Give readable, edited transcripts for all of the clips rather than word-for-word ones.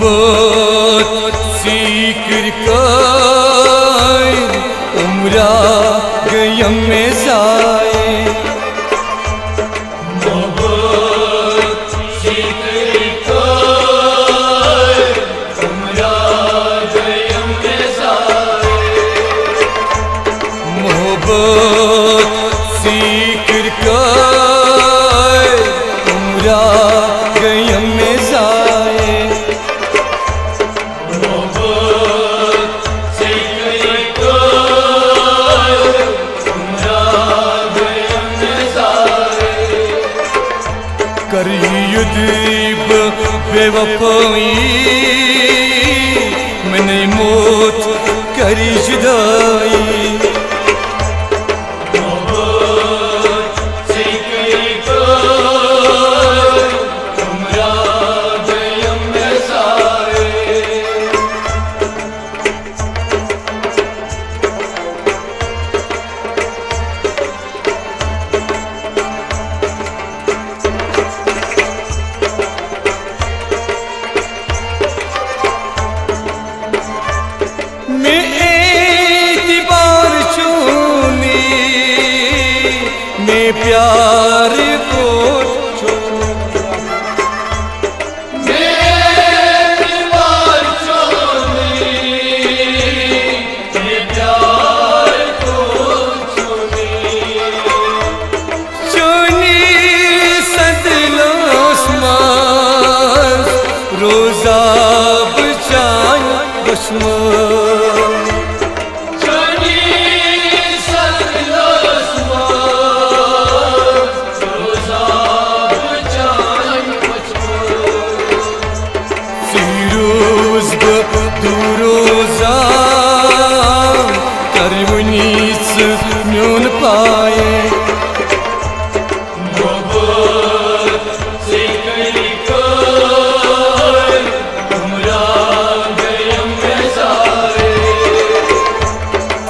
मोहब्बत सीकर उम्रा गयम में जाए मोहब्बत सीकर उम्रा गयम में जाए मोहब्बत सीकर उम्रा गयम में जाए करीब बेवफाई मैंने मौत करी जुदाई प्यार को रोजा बचान म्यून पाए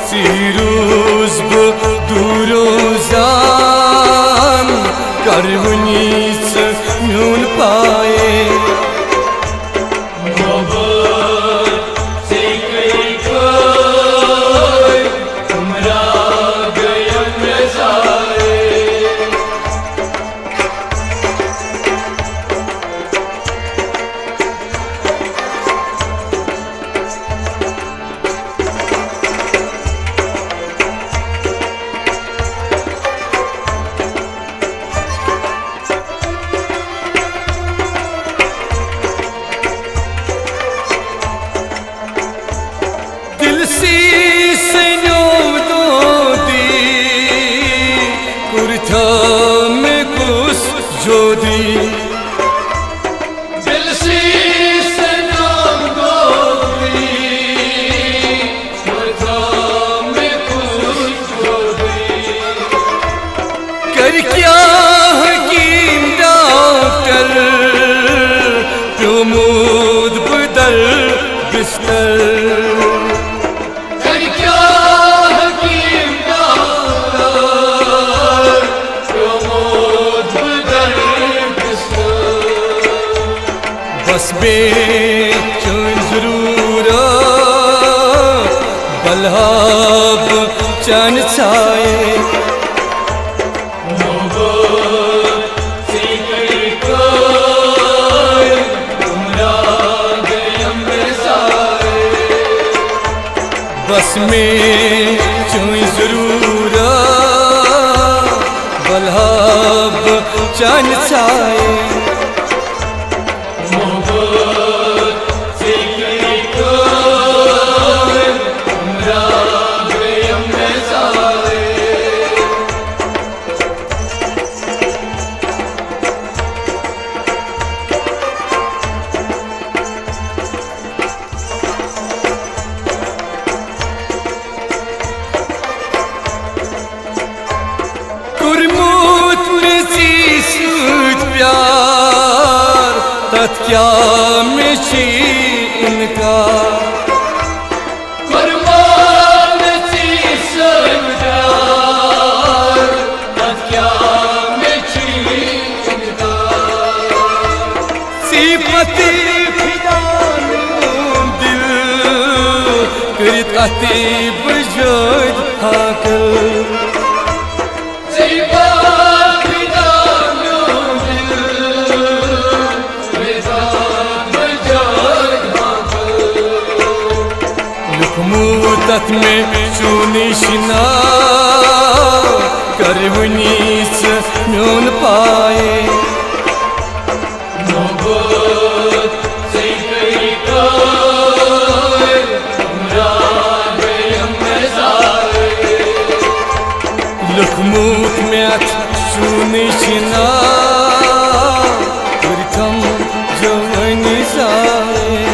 सीरूज दूरोजान करवनीस म्यून पाए जोदी दिल सी सनम गोदी में कुछ जोदी कर क्या हकीम डॉक्टर प्रमोद बदल बिस्तर बस बेचैन जरूर बल्हाब चैन छाए बस में चैन जरूर बल्हाब चैन छाए क्या मिशी इनका कुर्बान सी सरदार क्या मिशी इनका सिपत फिदान अति बुजुर्ग हाकल तथ में चुनिशना करवनीस म्योन पाए लुखमूत में चुनिशना करथम जवनी जाए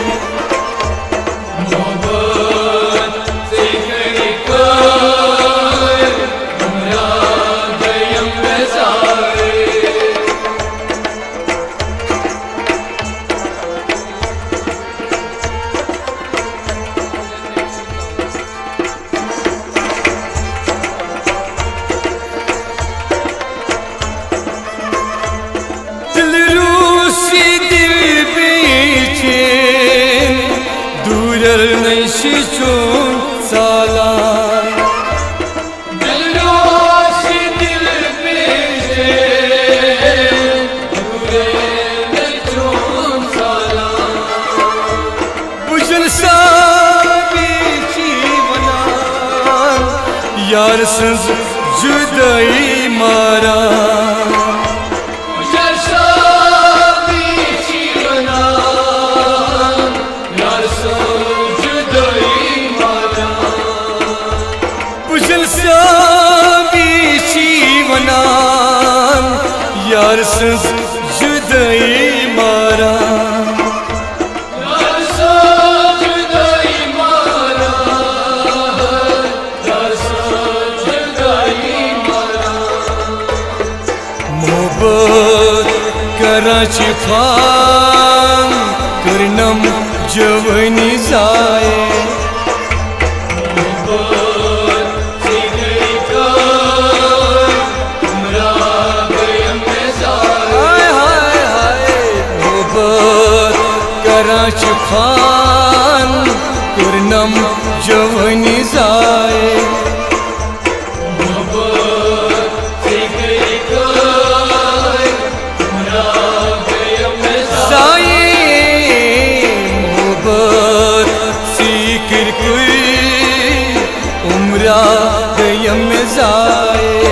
शिशुन साला दिलरोशी दिल बेचे दूरे नचून साला बुझल साबी जीवना यार संग जुदाई मारा यार संग जुदाई मारा यार संग जुदाई मारा यार संग जुदाई मारा मोहब्बत कराची फान करनम जवनी जाए खान कुरनम जवनी जाए मोहब्बत सीकर उम्रा गयम जाए